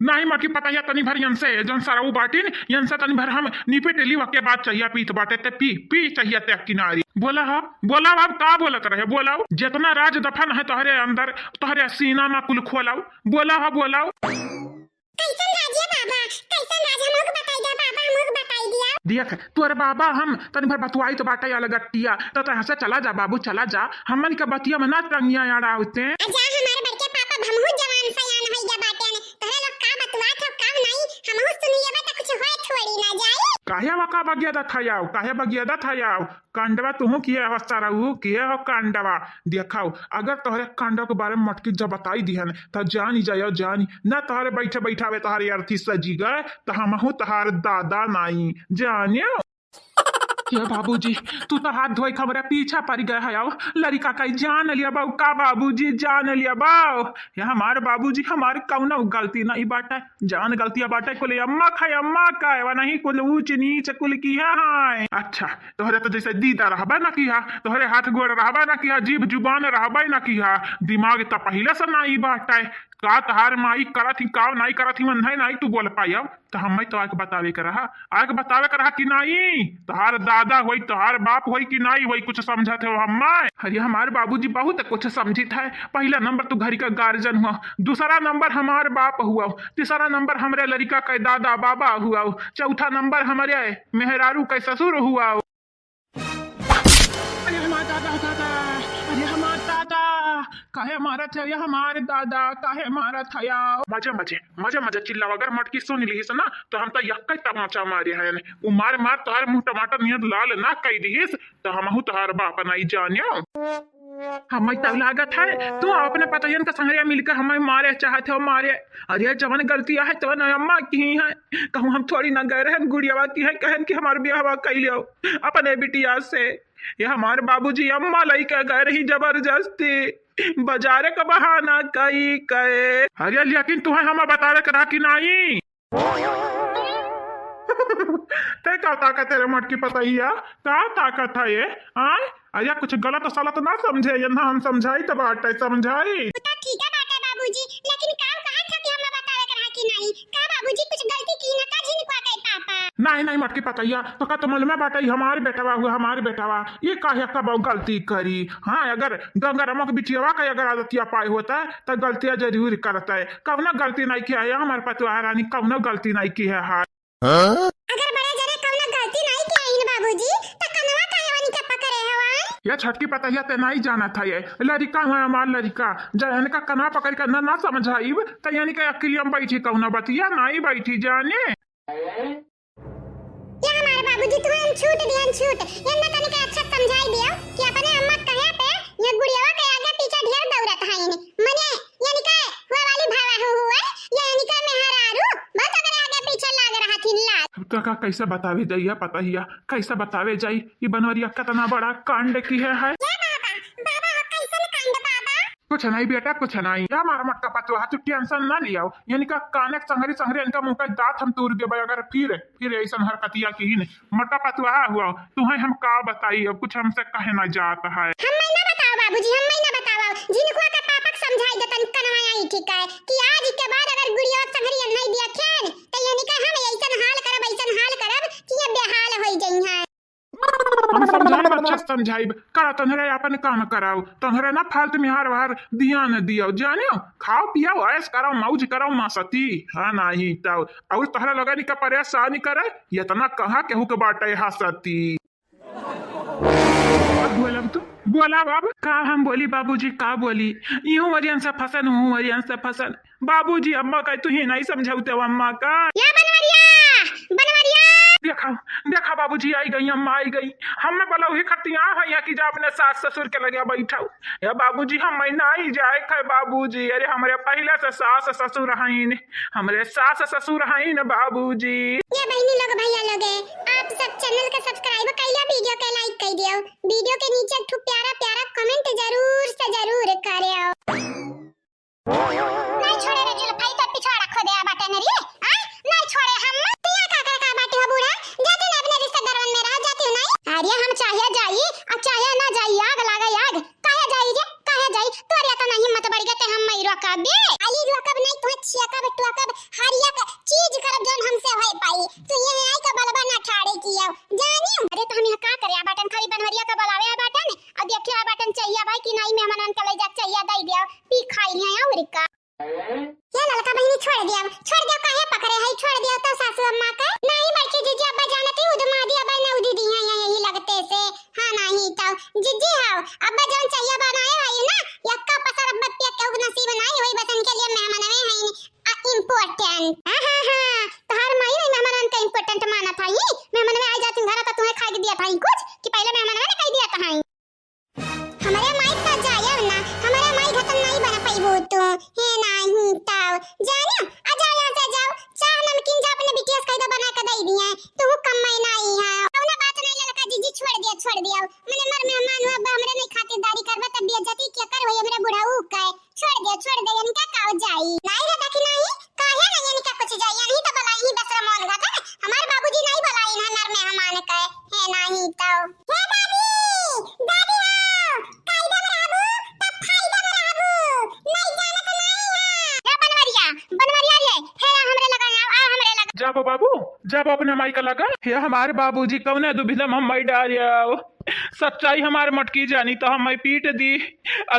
नहीं मटकी पता है तनी भर यन से जन सराऊ बाटिन यन से तनी भर हम नीपे टेली वके बात चाहिए पीत बाटे ते पी पी चाहिए ते किनारी बोला हा बोला अब का बोलत रहे बोलाओ जितना राज दफन है तोहरे अंदर तोहरे सीना में कुल खोलाओ बोला हा बोलाओ कैसन राज है बाबा कैसन राज हमको बताई दिया बाबा हमको बताई दिया देख तोर बाबा हम तनी भर बतवाई तो बाटे अलग गट्टिया तो हंसे चला जा बाबू चला जा हमन के बतिया में ना टंगिया यार आउते अच्छा हमारे बड़के पापा हमहु जवान सयान होई जा बाटे ने तोरे लोग का बतवात हो का नहीं हमहु सुनिए बता कुछ होए थोड़ी ना जाए काहे वका बगियादा थायाओ काहे बगियादा थायाओ कांडवा तुहू किए अवस्था रहू किए हो कांडवा देखाओ अगर तोहरे कांडव के बारे में मटकी जब बताई दिहन त जानी जायो जानी ना तोहरे बैठे बैठावे तोहरी अर्थी सजी गए त हमहू तहार दादा नाई जानियो ये बाबूजी तू तो हाथ धोई खबरे पीछा पड़ गए है लड़का कहीं जान लिया बाबू का बाबूजी जान लिया बाबू ये हमारे बाबूजी हमारे कौना गलती नहीं बाटे जान गलतियां बाटे कुल अम्मा का है नहीं कुल ऊंच नीच कुल की है अच्छा तोहरे तो जैसे दीदा रहबा ना किया तोहरे हाथ गोड़ रहबा ना किया जीभ जुबान रहबा ना किया दिमाग तो पहले से नहीं बाटे का तहार माई करत ही का नहीं करत ही मन नहीं तू बोल पाई अब तो हम तो आके बतावे कर रहा आके बतावे कर रहा कि नहीं तहार दादा होई तहार बाप होई कि नहीं होई कुछ समझत हो हम अरे हमारे बाबूजी बहुत कुछ समझित है पहला नंबर तो घर का गार्जियन हुआ दूसरा नंबर हमारे बाप हुआ तीसरा नंबर हमारे लड़का का दादा बाबा हुआ चौथा नंबर हमारे मेहरारू का ससुर हुआ अरे हमारे दादा दादा अरे हमारे दादा काहे मारा था या हमारे दादा काहे मारा था या मजे मजे मजे मजे चिल्ला अगर मटकी सुन ली ना तो हम तो यक्का तमाचा मारे हैं वो मार मार तोहर मुंह टमाटर नियत लाल ना कई दीस तो हमहू तोहर बाप नहीं जानियो हमें तब लागत है तू अपने पतयन का संगरिया मिलकर हमें मारे चाहते हो मारे अरे जवन गलती है तो अम्मा की है कहूँ हम थोड़ी ना गए रहे गुड़िया की है कहन कि हमारे ब्याह कर लियो अपने बिटिया से ये हमारे बाबूजी अम्मा लई के गए रही जबरदस्ती बाजारे का बहाना कई कहे अरे लेकिन तुम्हें हमें बतावे करा कि नहीं ते का ताकत तेरे मटकी पता ही है का ताकत है ये अरे कुछ गलत सलत ना समझे ये ना हम समझाई तो बात समझाई ठीक है बात है बाबूजी लेकिन काम कहां था कि हमें बतावे करा कि नहीं का बाबूजी कुछ गलती की ना का झिनका के पापा नहीं मटकी पतैया तो का तुम में बाटा हमारे बेटावा हुआ हमारे बेटावा ये काहे का बहुत गलती करी हाँ अगर गंगा रमक बिटियावा का अगर आदतिया पाए होता है तो गलतियां जरूर करता है कौन गलती नहीं किया है हमारे पतवा रानी कौन गलती नहीं की है अगर बड़े जरे कौन गलती नहीं किया इन बाबूजी तो कनवा कायवानी के पकड़े हवा ये छटकी पतैया ते नहीं जाना था ये लड़का है हमार लड़का जन का कना पकड़ कर ना समझाई तो यानी कि अकेली बैठी कौन बतिया नहीं बैठी जाने ये हमारे बाबूजी तुम्हें छूट ये ना तनिक अच्छा समझाई दिया कि अपने अम्मा कहे पे ये गुड़ियावा के आगे पीछे ढेर दौड़त है इने मने यानी का हुआ वाली भावा हुआ यानी का मेहरारू बस अगर आगे पीछे लाग रहा थी लाग तो का कैसे बतावे जाइए पता ही कैसे बतावे जाई ये बनवरिया कितना बड़ा कांड की है बाबा कैसन कांड बाबा कुछ नहीं बेटा कुछ नहीं या हमारा मटका पतवा तू टेंशन ना लिया यानी का काने संगरी इनका मुंह का दांत हम तोड़ दे अगर फिर ऐसा हरकतिया की ही नहीं मटका पतवा हुआ तुम्हें हम का बताई अब कुछ हमसे कहे ना जाता है हम ना बताओ बाबूजी हम ना बताओ जिनको का पापा समझाई दे तन कनवा आई ठीक है कि आज के बाद अगर गुड़िया संगरी नहीं दिया खेन तो यानी का हम ऐसन हाल करब कि ये बेहाल होई जई है हम समझाई अच्छा समझाई करा तन्हरे अपन काम कराओ तन्हरे ना फालतू में हार वार ध्यान दियो जानियो खाओ पियो ऐस करो मौज करो मासती हाँ नहीं तो और तहरा लगा नहीं का परेशानी करे इतना कहा केहू के बाटे हंसती बोला तू बोला बाबू का हम बोली बाबूजी का बोली यूं वरियन से फसन हूँ वरियन से फसन बाबूजी अम्मा का तू ही नहीं समझाते अम्मा का या बनवरिया देखा बाबूजी आई गई अम्मा आई गई हमें बोला वही खतिया है कि जा अपने सास ससुर के लगे बैठाओ या बाबूजी हम नहीं जाए खे बाबूजी अरे हमारे पहले से सास ससुर हैं हमारे सास ससुर हैं बाबूजी ये बहनी लोग भैया लोग आप सब चैनल का सब्सक्राइब कर लिया वीडियो के लाइक कर दियो वीडियो के नीचे एक प्यारा प्यारा कमेंट जरूर से जरूर करियो नहीं छोड़े रे जुल्फाई तो पिछवाड़ा खो दे बाटे ने रे नहीं छोड़े हम तिया का बाटे हो बूढ़ा जाते ने अपने रिश्तेदारन में रह जाती नहीं अरे हम चाहे जाई आ चाहे ना जाई आग लागे आग काहे जाई रे काहे जाई तोरिया तो नहीं हिम्मत बढ़ गए हम मई रोकबे अली रोकब नहीं तो छियकब टोकब हरिया का चीज करब जोन हमसे होय पाई तो ये आई का बलबा ना ठाड़े किया जानी अरे तो हम यहाँ का करे बाटन खाली बनवरिया का बलावे है बाटन अब देखिए बाटन चाहिए भाई कि नहीं मेहमान का ले जा चाहिए दई दिया पी खाई है और का ये लड़का बहनी छोड़ दिया काहे पकड़े है छोड़ दिया तो सासू अम्मा का नहीं बल्कि जीजी अब्बा जानते उद मादी अब्बा ना उदी दी है यही लगते से हां नहीं तो जीजी हां अब्बा जान चाहिए बनाए है ना यक्का पसर अब्बा पे के नसीब नहीं होई बसन के लिए मेहमान में है इंपॉर्टेंट हां तो हर महीने मेहमान का इंपॉर्टेंट माना था ये मेहमान में आ जाती घर तो तुम्हें खा के दिया था कुछ कि पहले मेहमान ने कह दिया था हमारे माई का जाया ना हमारे माई खत्म नहीं बना पाई वो तो है नहीं तो जानियो आ जाओ यहां से जाओ चाह नमकीन जा अपने बीटीएस कह दो बना के दे दिए तो वो कम महीना ही है कौना बात नहीं लड़का जीजी छोड़ दिया मैंने मर मेहमान अब हमरे नहीं खातिरदारी करबा तब बेइज्जती क्या कर होय हमरा बुढ़ाऊ का छोड़ दे इनका काव जाई नहीं रे देखी नहीं काहे नहीं इनका कुछ जाई यही तो बलाई बस मन घाटा हमारे बाबूजी नहीं बलाई ना नर मेहमान का है नहीं तो हे दादी दादी जाबो बाबू जब अपने माई का लगा ये हमारे बाबूजी कौन दुविधा हम मई डालिया सच्चाई हमारे मटकी जानी तो हम पीट दी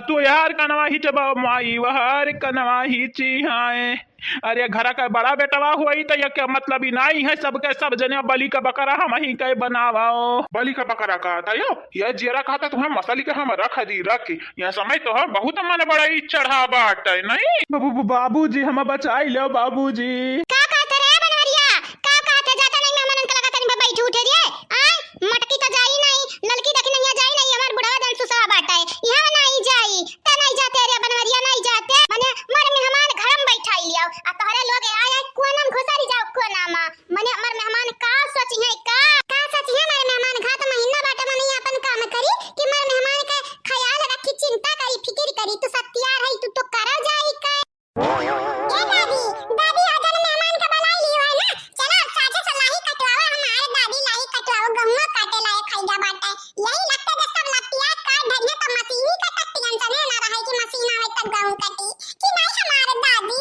तू यार कनवा ही चबा माई वहार कनवा ही चिहाए अरे घर का बड़ा बेटवा हुआ तो यह क्या मतलब ही नहीं है सबके सब जने बलि का बकरा हम ही के बनावाओ बलि का बकरा का था यो यह जेरा खाता तुम्हें मसाली का हम रख दी रख यह समय तो है बहुत मन बड़ा ही चढ़ा बाट है नहीं बाबूजी हम बचाई लो बाबूजी उठे रे मटकी तो जाई नहीं नलकी देखी नहीं जाई नहीं हमार बुढ़वा दन सुसा बाटा है यहां नहीं जाई त नहीं जाते रे बनवरिया नहीं जाते माने मर मेहमान घर में बैठाई लियो आ तोहरे लोग आए कोनम घुसारी जाओ कोनामा माने हमार मेहमान का सोच है का सोच है हमारे मेहमान घात महीना बाटा माने अपन काम करी कि हमार मेहमान का ख्याल रखी चिंता करी फिक्र करी तू सत्यार है तू तो करा जाई का ए दादी आजन मेहमान का बुला लियो है ना चलो साझे सलाही कटवावा हमारे दादी लाई कटवाओ गम्मा काटे लाए खाइदा बाटे यही लगता है सब लतिया काट धनिया तो मशीनी का तक टेंशन है ना रहा कि मशीन आवे तब गेहूं कटी कि नहीं हमारे दादी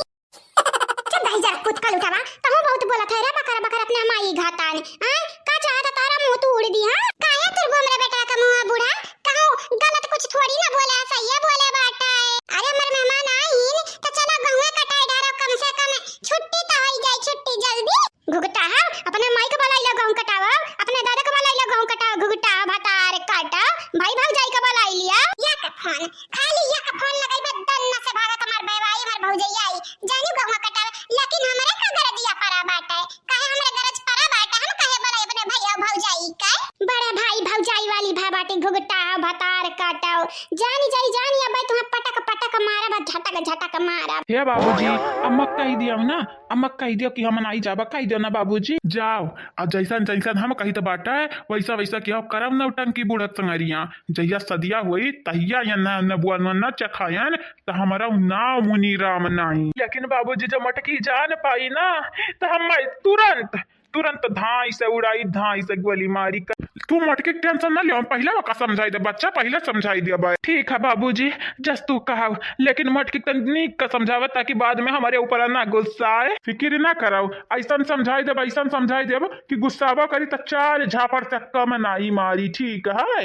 चल भाई जरा कुछ कल उठावा तो बहुत बोला था रे बकर अपने माई घातान हां का चाहता तारा मुंह तू उड़ दी हां काहे तुर हमरे बेटा का मुंह बूढ़ा कहूं गलत कुछ थोड़ी ना बोले सही है बोले बाटा अरे हमर मेहमान आइन तो चलो गेहूं कटाई डारो कम से कम छुट्टी तो होई जाए छुट्टी जल्दी घुगटा है अपने माई के बलाई ला गेहूं कटावा अपने दादा के बलाई ला गेहूं कटावा घुगटा भातार काटा भाई भाग जाई के बलाई लिया या का फोन खाली या का फोन लगाई बदन न से भागत हमार बेवाई हमार भौजैया आई जानी गेहूं कटावा लेकिन हमरे का गरजिया परा बाटा काहे हमरे गरज परा बाटा हम काहे बलाई अपने भैया भौजाई का बड़े भाई भौजाई वाली भाबाटी घुगटा भातार काटा जानी अब तुम्हें पटक मारा झटक मारा हे बाबूजी अम्मा कह दिया ना अम्मा कह दियो कि हम नहीं जाबा कह दियो ना बाबूजी जाओ अब जैसन हम कही तो बाटा है वैसा क्या करम न उठन की बूढ़त संगरिया जहिया सदिया हुई तहिया या न बुआ न चखायन तो हमारा नाव मुनि राम नहीं लेकिन बाबूजी जब मटकी जान पाई ना तो हम तुरंत धाई से उड़ाई धाई से गोली मारी तू मटके टेंशन न लियो पहले का समझाई दे बच्चा पहले समझाई दिया भाई ठीक है बाबूजी जस तू कहा लेकिन मटके तनिक का समझावा ताकि बाद में हमारे ऊपर ना गुस्सा आए फिक्र ना कराओ ऐसा समझाई देब कि गुस्सावा करी तो चार झापड़ से कम नाई मारी ठीक है